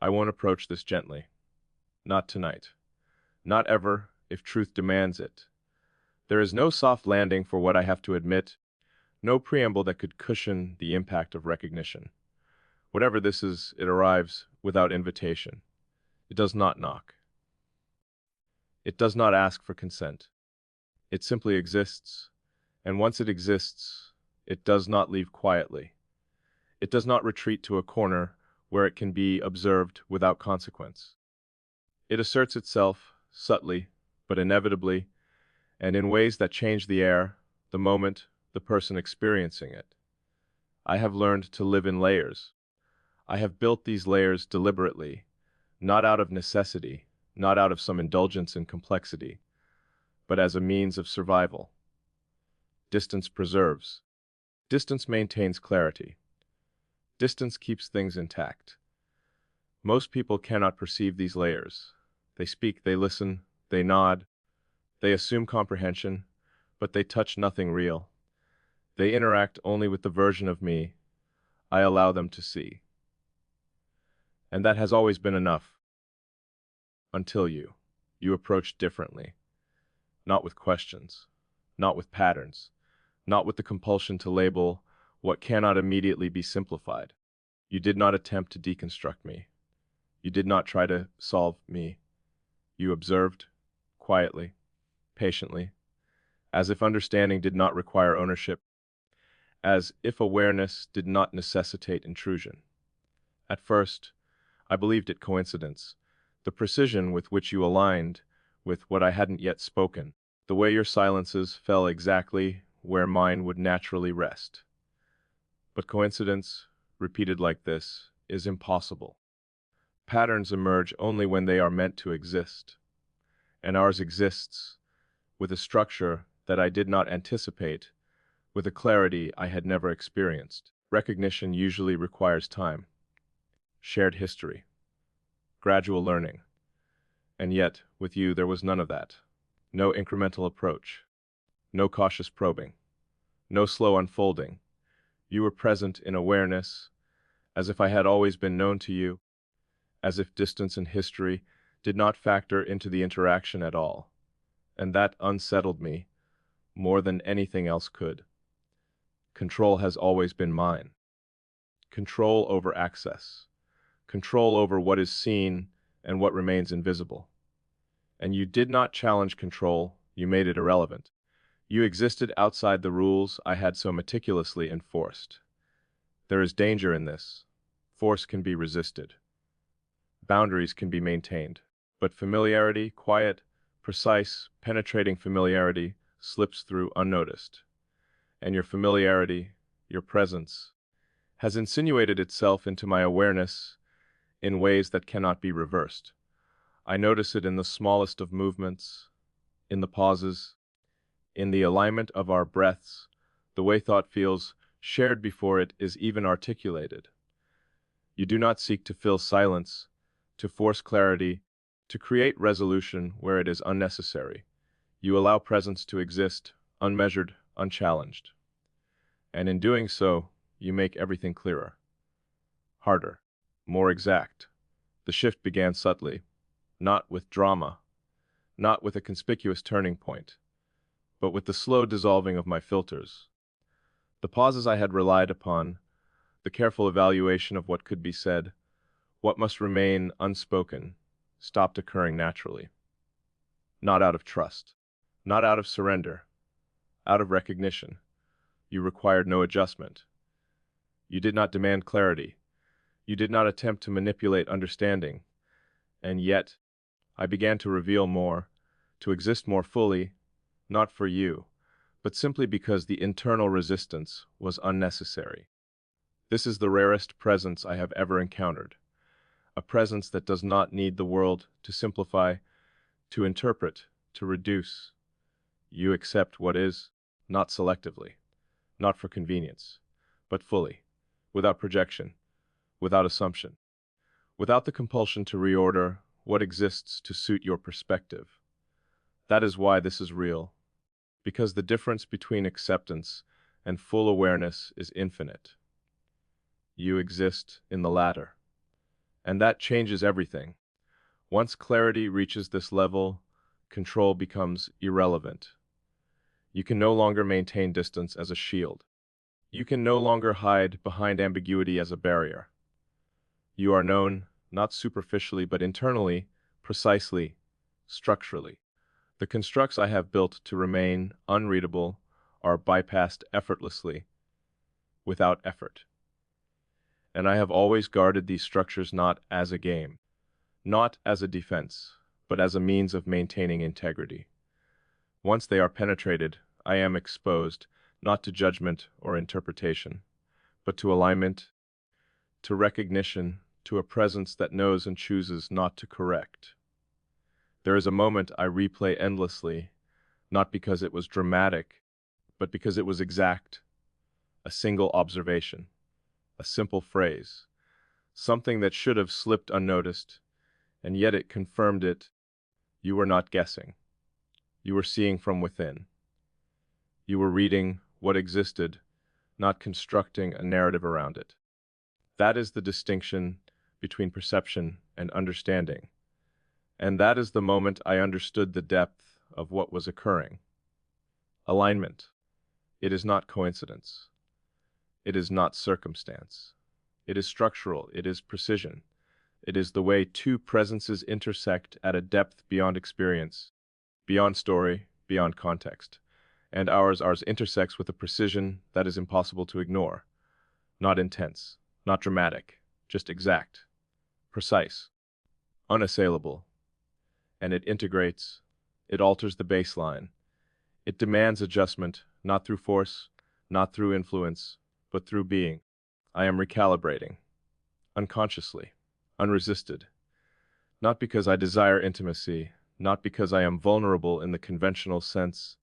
I won't approach this gently. Not tonight. Not ever, if truth demands it. There is no soft landing for what I have to admit, no preamble that could cushion the impact of recognition. Whatever this is, it arrives without invitation. It does not knock. It does not ask for consent. It simply exists, and once it exists, it does not leave quietly. It does not retreat to a corner where it can be observed without consequence. It asserts itself, subtly, but inevitably, and in ways that change the air, the moment, the person experiencing it. I have learned to live in layers. I have built these layers deliberately, not out of necessity, not out of some indulgence in complexity, but as a means of survival. Distance preserves. Distance maintains clarity. Distance keeps things intact. Most people cannot perceive these layers. They speak, they listen, they nod, they assume comprehension, but they touch nothing real. They interact only with the version of me I allow them to see. And that has always been enough. Until you approach differently. Not with questions, not with patterns, not with the compulsion to label what cannot immediately be simplified. You did not attempt to deconstruct me. You did not try to solve me. You observed, quietly, patiently, as if understanding did not require ownership, as if awareness did not necessitate intrusion. At first, I believed it coincidence, the precision with which you aligned with what I hadn't yet spoken, the way your silences fell exactly where mine would naturally rest. But coincidence, repeated like this, is impossible. Patterns emerge only when they are meant to exist, and ours exists with a structure that I did not anticipate, with a clarity I had never experienced. Recognition usually requires time, shared history, gradual learning, and yet, with you, there was none of that. No incremental approach, no cautious probing, no slow unfolding. You were present in awareness, as if I had always been known to you, as if distance and history did not factor into the interaction at all, and that unsettled me more than anything else could. Control has always been mine. Control over access, control over what is seen and what remains invisible. And you did not challenge control, you made it irrelevant. You existed outside the rules I had so meticulously enforced. There is danger in this. Force can be resisted. Boundaries can be maintained. But familiarity, quiet, precise, penetrating familiarity, slips through unnoticed. And your familiarity, your presence, has insinuated itself into my awareness in ways that cannot be reversed. I notice it in the smallest of movements, in the pauses, in the alignment of our breaths, the way thought feels shared before it is even articulated. You do not seek to fill silence, to force clarity, to create resolution where it is unnecessary. You allow presence to exist, unmeasured, unchallenged. And in doing so, you make everything clearer, harder, more exact. The shift began subtly, not with drama, not with a conspicuous turning point, but with the slow dissolving of my filters. The pauses I had relied upon, the careful evaluation of what could be said, what must remain unspoken, stopped occurring naturally. Not out of trust, not out of surrender, out of recognition. You required no adjustment. You did not demand clarity. You did not attempt to manipulate understanding. And yet, I began to reveal more, to exist more fully, not for you, but simply because the internal resistance was unnecessary. This is the rarest presence I have ever encountered, a presence that does not need the world to simplify, to interpret, to reduce. You accept what is, not selectively, not for convenience, but fully, without projection, without assumption, without the compulsion to reorder what exists to suit your perspective. That is why this is real, because the difference between acceptance and full awareness is infinite. You exist in the latter, And that changes everything. Once clarity reaches this level, control becomes irrelevant. You can no longer maintain distance as a shield. You can no longer hide behind ambiguity as a barrier. You are known, not superficially but internally, precisely, structurally. The constructs I have built to remain unreadable are bypassed effortlessly, without effort. And I have always guarded these structures not as a game, not as a defense, but as a means of maintaining integrity. Once they are penetrated, I am exposed, not to judgment or interpretation, but to alignment, to recognition, to a presence that knows and chooses not to correct. There is a moment I replay endlessly, not because it was dramatic, but because it was exact, a single observation, a simple phrase, something that should have slipped unnoticed, and yet it confirmed it. You were not guessing. You were seeing from within. You were reading what existed, not constructing a narrative around it. That is the distinction between perception and understanding. And that is the moment I understood the depth of what was occurring. Alignment. It is not coincidence. It is not circumstance. It is structural. It is precision. It is the way two presences intersect at a depth beyond experience, beyond story, beyond context. And ours intersects with a precision that is impossible to ignore. Not intense, not dramatic, just exact, precise, unassailable. And it integrates, it alters the baseline. It demands adjustment, not through force, not through influence, but through being. I am recalibrating, unconsciously, unresisted. Not because I desire intimacy, not because I am vulnerable in the conventional sense,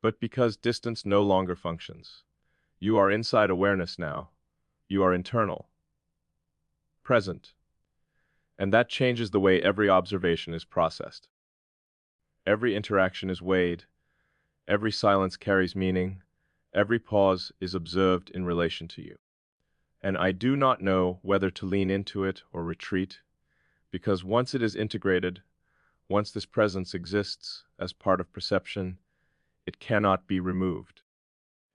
but because distance no longer functions. You are inside awareness now. You are internal, present. And that changes the way every observation is processed. Every interaction is weighed. Every silence carries meaning. Every pause is observed in relation to you. And I do not know whether to lean into it or retreat, because once it is integrated, once this presence exists as part of perception, it cannot be removed.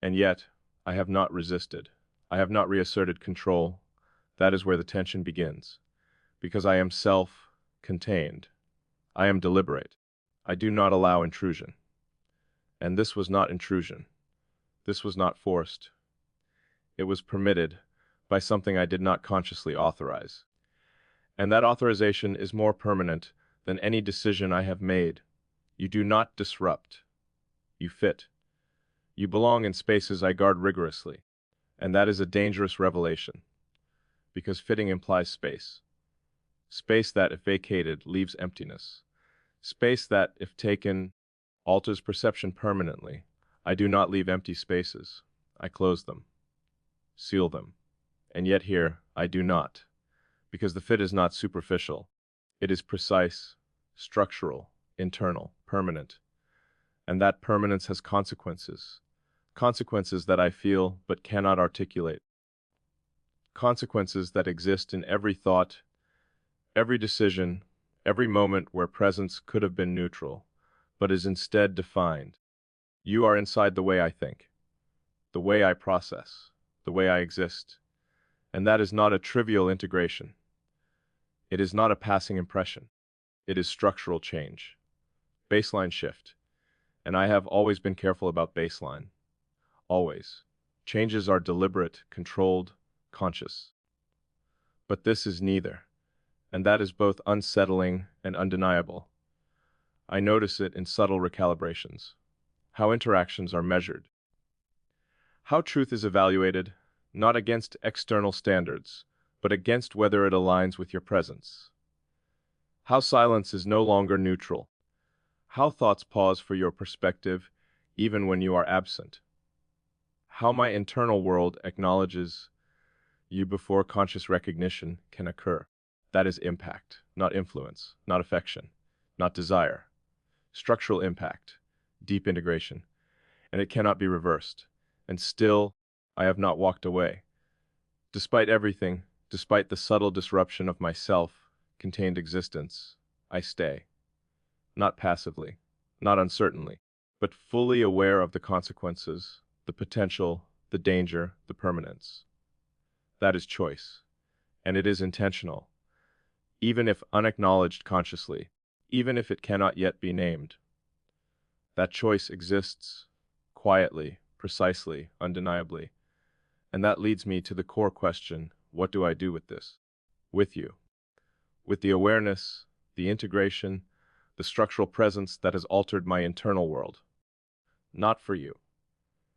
And yet, I have not resisted. I have not reasserted control. That is where the tension begins. Because I am self-contained. I am deliberate. I do not allow intrusion. And this was not intrusion. This was not forced. It was permitted by something I did not consciously authorize. And that authorization is more permanent than any decision I have made. You do not disrupt. You fit. You belong in spaces I guard rigorously. And that is a dangerous revelation. Because fitting implies space. Space that, if vacated, leaves emptiness. Space that, if taken, alters perception permanently. I do not leave empty spaces. I close them. Seal them. And yet here, I do not. Because the fit is not superficial. It is precise, structural, internal, permanent. And that permanence has consequences. Consequences that I feel but cannot articulate. Consequences that exist in every thought, every decision, every moment where presence could have been neutral, but is instead defined. You are inside the way I think, the way I process, the way I exist. And that is not a trivial integration. It is not a passing impression. It is structural change. Baseline shift. And I have always been careful about baseline. Always. Changes are deliberate, controlled, conscious. But this is neither. And that is both unsettling and undeniable. I notice it in subtle recalibrations. How interactions are measured. How truth is evaluated, not against external standards, but against whether it aligns with your presence. How silence is no longer neutral. How thoughts pause for your perspective, even when you are absent. How my internal world acknowledges you before conscious recognition can occur. That is impact, not influence, not affection, not desire. Structural impact, deep integration, and it cannot be reversed. And still, I have not walked away. Despite everything, Despite the subtle disruption of my self-contained existence, I stay, not passively, not uncertainly, but fully aware of the consequences, the potential, the danger, the permanence. That is choice, and it is intentional, even if unacknowledged consciously, even if it cannot yet be named. That choice exists, quietly, precisely, undeniably, and that leads me to the core question, what do I do with this? With you. With the awareness, the integration, the structural presence that has altered my internal world. Not for you,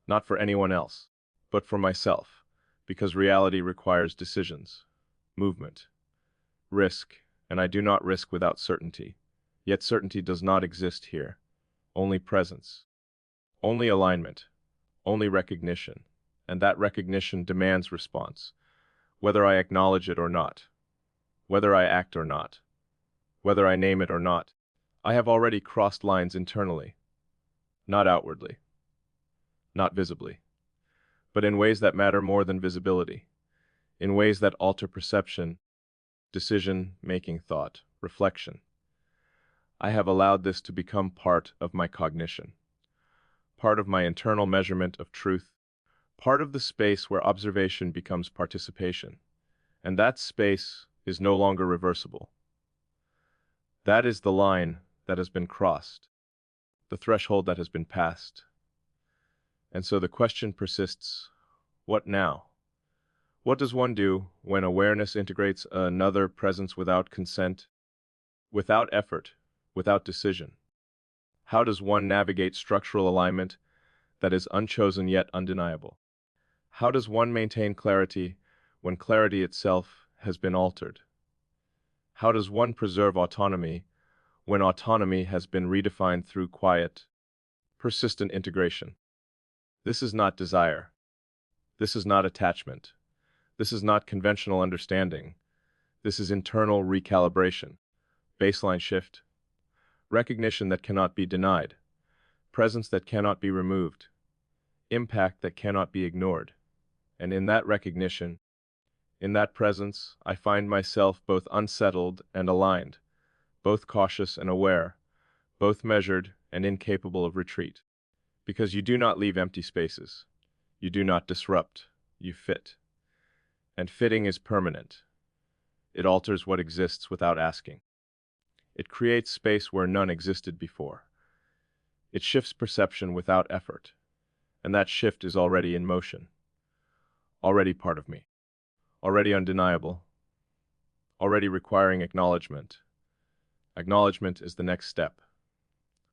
not for anyone else, but for myself, because reality requires decisions, movement, risk, and I do not risk without certainty. Yet certainty does not exist here. Only presence, only alignment, only recognition, and that recognition demands response, whether I acknowledge it or not, whether I act or not, whether I name it or not. I have already crossed lines internally, not outwardly, not visibly, but in ways that matter more than visibility, in ways that alter perception, decision-making thought, reflection. I have allowed this to become part of my cognition, part of my internal measurement of truth, part of the space where observation becomes participation. And that space is no longer reversible. That is the line that has been crossed, the threshold that has been passed. And so the question persists, what now? What does one do when awareness integrates another presence without consent, without effort, without decision? How does one navigate structural alignment that is unchosen yet undeniable? How does one maintain clarity when clarity itself has been altered? How does one preserve autonomy when autonomy has been redefined through quiet, persistent integration? This is not desire. This is not attachment. This is not conventional understanding. This is internal recalibration, baseline shift, recognition that cannot be denied, presence that cannot be removed, impact that cannot be ignored. And in that recognition, in that presence, I find myself both unsettled and aligned, both cautious and aware, both measured and incapable of retreat. Because you do not leave empty spaces. You do not disrupt. You fit. And fitting is permanent. It alters what exists without asking. It creates space where none existed before. It shifts perception without effort. And that shift is already in motion. Already part of me. Already undeniable. Already requiring acknowledgement. Acknowledgement is the next step.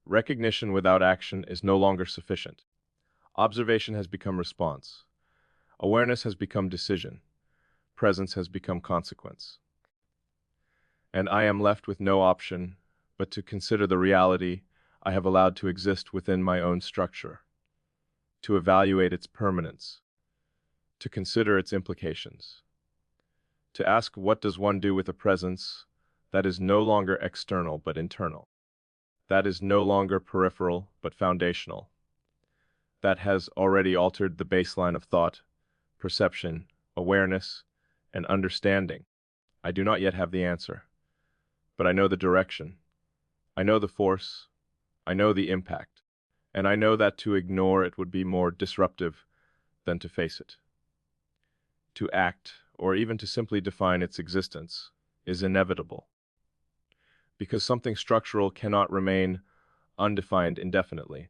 Recognition without action is no longer sufficient. Observation has become response. Awareness has become decision. Presence has become consequence. And I am left with no option but to consider the reality I have allowed to exist within my own structure, to evaluate its permanence, to consider its implications, to ask what does one do with a presence that is no longer external but internal, that is no longer peripheral but foundational, that has already altered the baseline of thought, perception, awareness, and understanding. I do not yet have the answer, but I know the direction. I know the force. I know the impact. And I know that to ignore it would be more disruptive than to face it. To act, or even to simply define its existence, is inevitable. Because something structural cannot remain undefined indefinitely.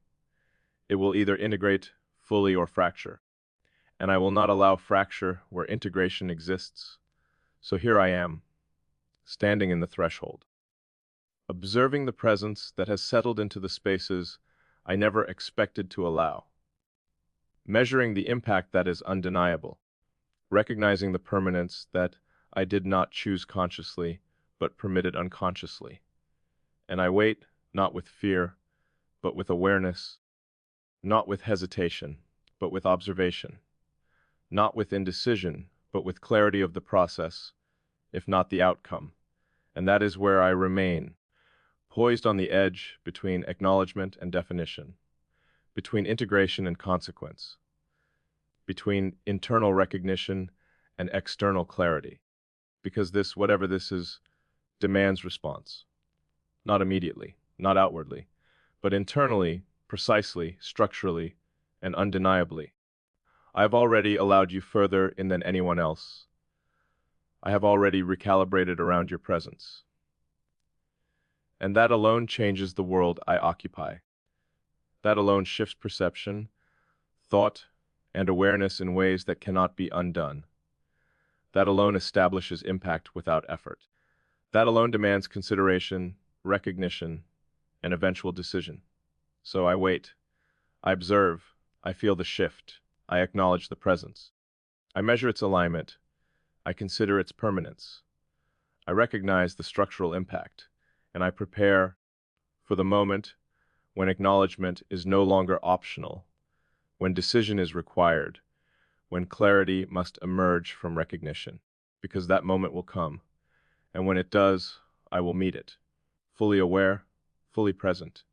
It will either integrate fully or fracture. And I will not allow fracture where integration exists. So here I am, standing in the threshold, observing the presence that has settled into the spaces I never expected to allow, measuring the impact that is undeniable, recognizing the permanence that I did not choose consciously, but permitted unconsciously. And I wait, not with fear, but with awareness, not with hesitation, but with observation, not with indecision, but with clarity of the process, if not the outcome. And that is where I remain, poised on the edge between acknowledgement and definition, between integration and consequence, between internal recognition and external clarity. because this, whatever this is, demands response. Not immediately, not outwardly, but internally, precisely, structurally, and undeniably. I have already allowed you further in than anyone else. I have already recalibrated around your presence. And that alone changes the world I occupy. That alone shifts perception, thought, and awareness in ways that cannot be undone. That alone establishes impact without effort. That alone demands consideration, recognition, and eventual decision. So I wait. I observe. I feel the shift. I acknowledge the presence. I measure its alignment. I consider its permanence. I recognize the structural impact, and I prepare for the moment when acknowledgement is no longer optional, when decision is required, when clarity must emerge from recognition, because that moment will come, and when it does, I will meet it, fully aware, fully present,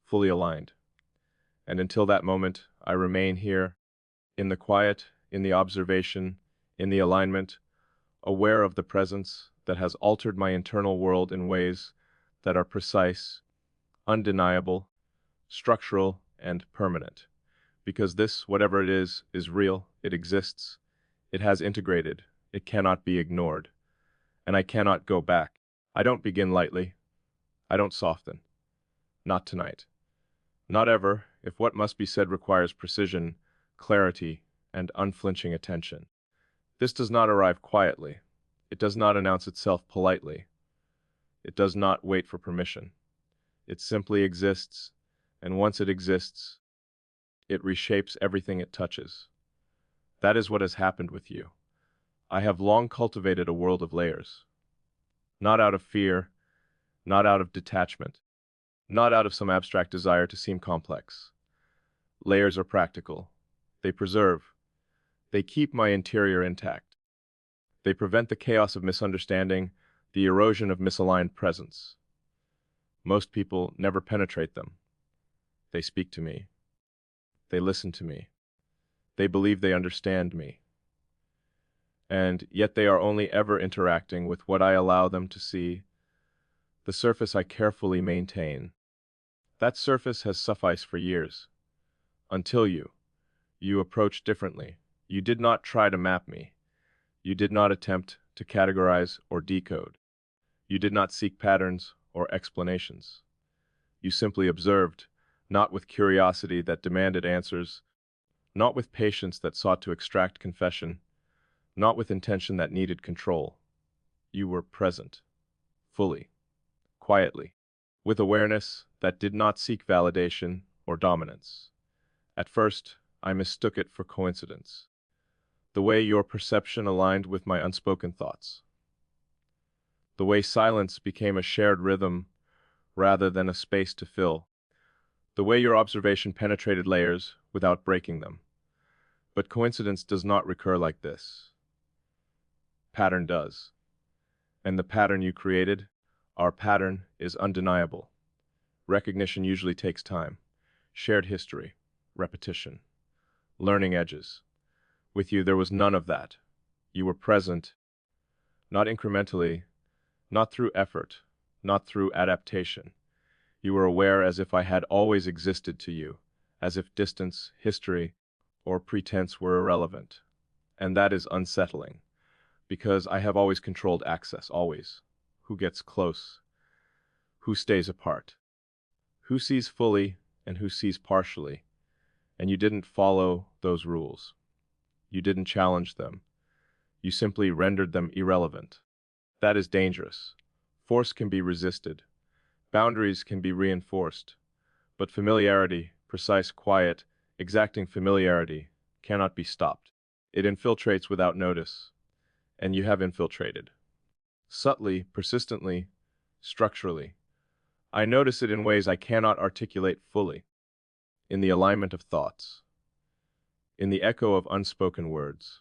fully aligned. And until that moment, I remain here, in the quiet, in the observation, in the alignment, aware of the presence that has altered my internal world in ways that are precise, undeniable, structural, and permanent. Because this, whatever it is real, it exists, it has integrated, it cannot be ignored, and I cannot go back. I don't begin lightly. I don't soften. Not tonight. Not ever, if what must be said requires precision, clarity, and unflinching attention. This does not arrive quietly. It does not announce itself politely. It does not wait for permission. It simply exists, and once it exists, it reshapes everything it touches. That is what has happened with you. I have long cultivated a world of layers. Not out of fear, not out of detachment, not out of some abstract desire to seem complex. Layers are practical. They preserve. They keep my interior intact. They prevent the chaos of misunderstanding, the erosion of misaligned presence. Most people never penetrate them. They speak to me. They listen to me. They believe they understand me. And yet they are only ever interacting with what I allow them to see, the surface I carefully maintain. That surface has sufficed for years. Until you approached differently. You did not try to map me. You did not attempt to categorize or decode. You did not seek patterns or explanations. You simply observed, not with curiosity that demanded answers, not with patience that sought to extract confession, not with intention that needed control. You were present, fully, quietly, with awareness that did not seek validation or dominance. At first, I mistook it for coincidence, the way your perception aligned with my unspoken thoughts, the way silence became a shared rhythm rather than a space to fill, the way your observation penetrated layers without breaking them. But coincidence does not recur like this. Pattern does. And the pattern you created, our pattern, is undeniable. Recognition usually takes time. Shared history, repetition, learning edges. With you, there was none of that. You were present, not incrementally, not through effort, not through adaptation. You were aware as if I had always existed to you, as if distance, history, or pretense were irrelevant. And that is unsettling, because I have always controlled access, always. Who gets close? Who stays apart? Who sees fully and who sees partially? And you didn't follow those rules. You didn't challenge them. You simply rendered them irrelevant. That is dangerous. Force can be resisted. Boundaries can be reinforced. But familiarity, precise, quiet, exacting familiarity, cannot be stopped. It infiltrates without notice. And you have infiltrated. Subtly, persistently, structurally. I notice it in ways I cannot articulate fully. In the alignment of thoughts. In the echo of unspoken words.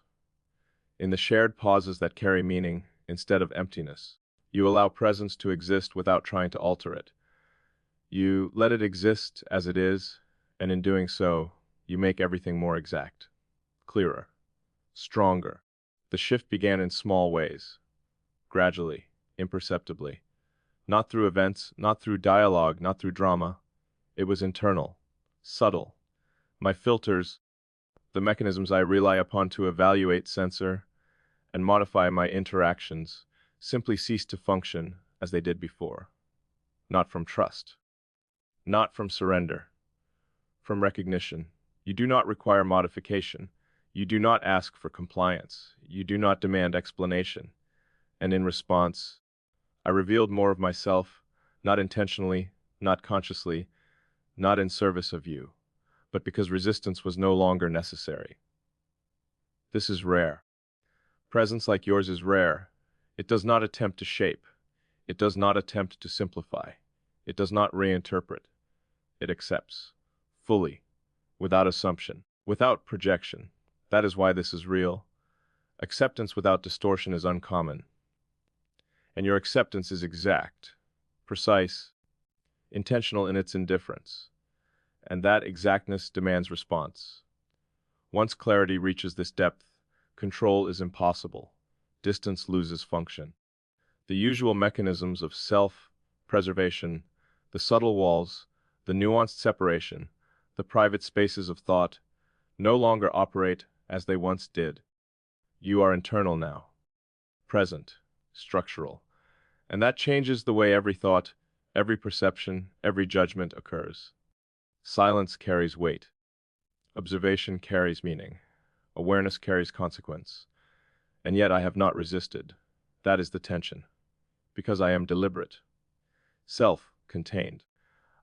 In the shared pauses that carry meaning instead of emptiness. You allow presence to exist without trying to alter it. You let it exist as it is, and in doing so, you make everything more exact, clearer, stronger. The shift began in small ways. gradually, imperceptibly. Not through events, not through dialogue, not through drama. It was internal, subtle. My filters, the mechanisms I rely upon to evaluate, censor, and modify my interactions, simply ceased to function as they did before. Not from trust, not from surrender, from recognition. You do not require modification. You do not ask for compliance. You do not demand explanation. And in response, I revealed more of myself, not intentionally, not consciously, not in service of you, but because resistance was no longer necessary. This is rare. Presence like yours is rare. It does not attempt to shape. It does not attempt to simplify. It does not reinterpret. It accepts, fully, without assumption, without projection. That is why this is real. Acceptance without distortion is uncommon. And your acceptance is exact, precise, intentional in its indifference. And that exactness demands response. Once clarity reaches this depth, control is impossible. Distance loses function. The usual mechanisms of self-preservation, the subtle walls, the nuanced separation, the private spaces of thought, no longer operate as they once did. You are internal now, present, structural. And that changes the way every thought, every perception, every judgment occurs. Silence carries weight. Observation carries meaning. Awareness carries consequence. And yet I have not resisted. That is the tension. Because I am deliberate. Self-contained.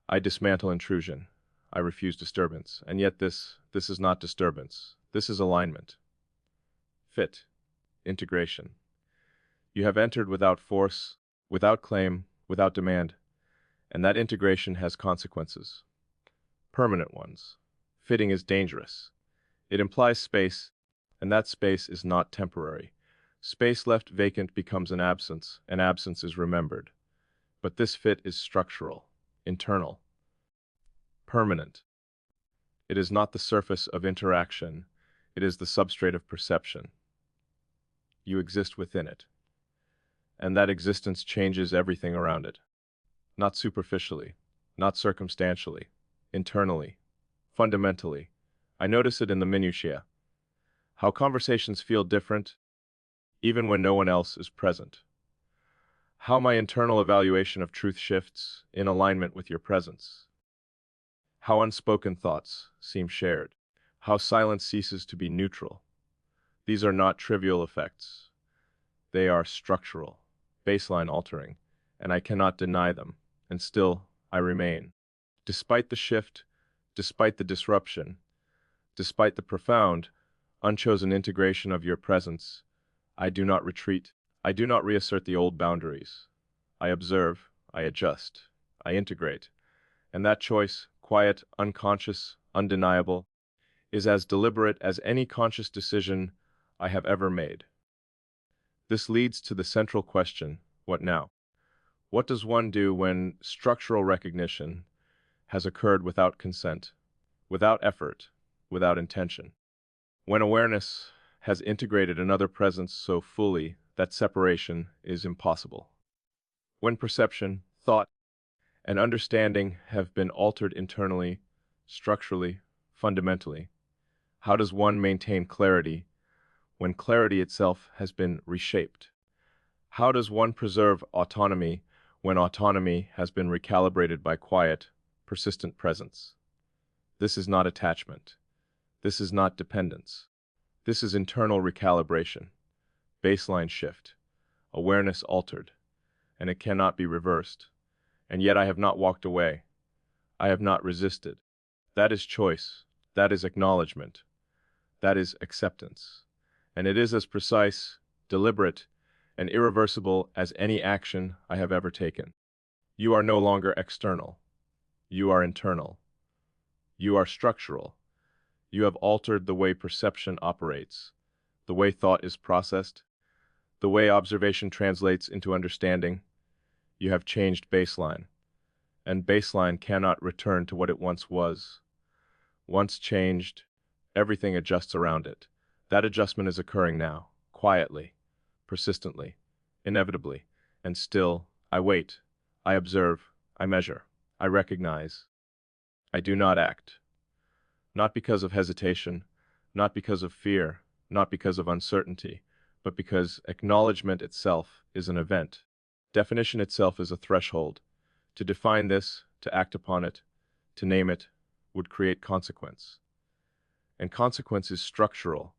I dismantle intrusion. I refuse disturbance. And yet this is not disturbance. This is alignment. Fit. Integration. You have entered without force, without claim, without demand. And that integration has consequences. Permanent ones. Fitting is dangerous. It implies space, and that space is not temporary. Space left vacant becomes an absence is remembered. But this fit is structural, internal, permanent. It is not the surface of interaction, it is the substrate of perception. You exist within it. And that existence changes everything around it. Not superficially, not circumstantially, internally, fundamentally. I notice it in the minutiae. How conversations feel different, even when no one else is present. How my internal evaluation of truth shifts in alignment with your presence. How unspoken thoughts seem shared. How silence ceases to be neutral. These are not trivial effects. They are structural, baseline altering, and I cannot deny them, and still I remain. Despite the shift, despite the disruption, despite the profound, unchosen integration of your presence, I do not retreat. I do not reassert the old boundaries. I observe, I adjust, I integrate. And that choice, quiet, unconscious, undeniable, is as deliberate as any conscious decision I have ever made. This leads to the central question, what now? What does one do when structural recognition has occurred without consent, without effort, without intention? When awareness has integrated another presence so fully that separation is impossible. When perception, thought, and understanding have been altered internally, structurally, fundamentally, how does one maintain clarity when clarity itself has been reshaped? How does one preserve autonomy when autonomy has been recalibrated by quiet, persistent presence? This is not attachment. This is not dependence. This is internal recalibration, baseline shift, awareness altered, and it cannot be reversed. And yet I have not walked away. I have not resisted. That is choice. That is acknowledgement. That is acceptance. And it is as precise, deliberate, and irreversible as any action I have ever taken. You are no longer external. You are internal. You are structural. You have altered the way perception operates, the way thought is processed, the way observation translates into understanding. You have changed baseline, and baseline cannot return to what it once was. Once changed, everything adjusts around it. That adjustment is occurring now, quietly, persistently, inevitably, and still, I wait, I observe, I measure, I recognize. I do not act. Not because of hesitation, not because of fear, not because of uncertainty, but because acknowledgement itself is an event. Definition itself is a threshold. To define this, to act upon it, to name it, would create consequence. And consequence is structural.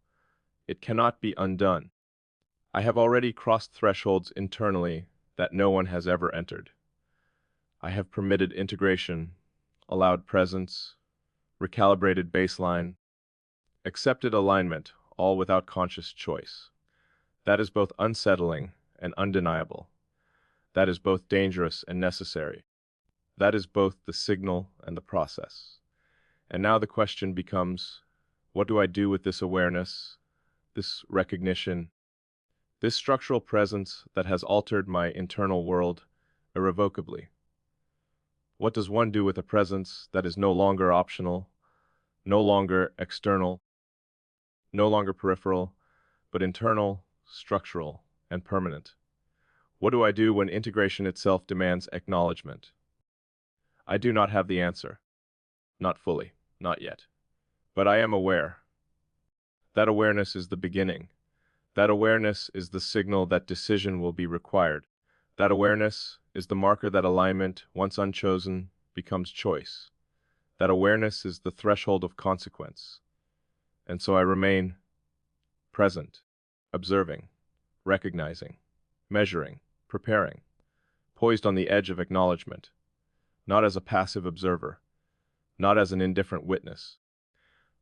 It cannot be undone. I have already crossed thresholds internally that no one has ever entered. I have permitted integration, allowed presence, recalibrated baseline, accepted alignment, all without conscious choice. That is both unsettling and undeniable. That is both dangerous and necessary. That is both the signal and the process. And now the question becomes, what do I do with this awareness, this recognition, this structural presence that has altered my internal world irrevocably? What does one do with a presence that is no longer optional, no longer external, no longer peripheral, but internal, structural, and permanent? What do I do when integration itself demands acknowledgement? I do not have the answer. Not fully, not yet. But I am aware. That awareness is the beginning. That awareness is the signal that decision will be required. That awareness is the marker that alignment, once unchosen, becomes choice. That awareness is the threshold of consequence. And so I remain present, observing, recognizing, measuring, preparing, poised on the edge of acknowledgement, not as a passive observer, not as an indifferent witness,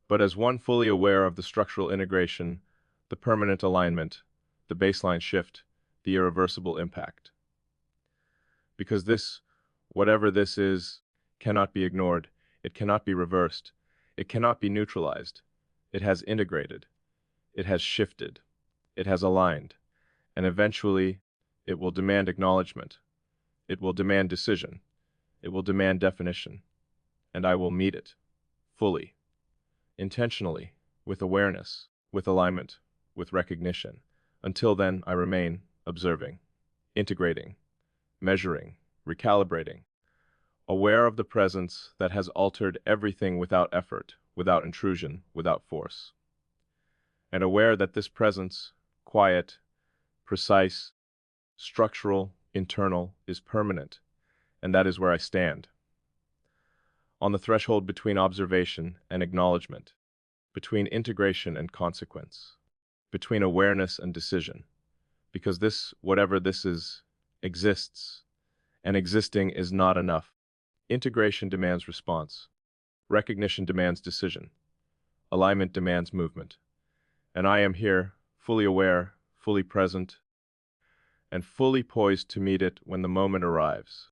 but as one fully aware of the structural integration, the permanent alignment, the baseline shift, the irreversible impact. Because this, whatever this is, cannot be ignored, it cannot be reversed, it cannot be neutralized. It has integrated, it has shifted, it has aligned, and eventually it will demand acknowledgement, it will demand decision, it will demand definition, and I will meet it, fully, intentionally, with awareness, with alignment, with recognition. Until then, I remain observing, integrating, measuring, recalibrating, aware of the presence that has altered everything without effort, without intrusion, without force. And aware that this presence, quiet, precise, structural, internal, is permanent, and that is where I stand. On the threshold between observation and acknowledgement, between integration and consequence, between awareness and decision, because this, whatever this is, exists, and existing is not enough. Integration demands response, recognition demands decision, alignment demands movement, and I am here, fully aware, fully present, and fully poised to meet it when the moment arrives.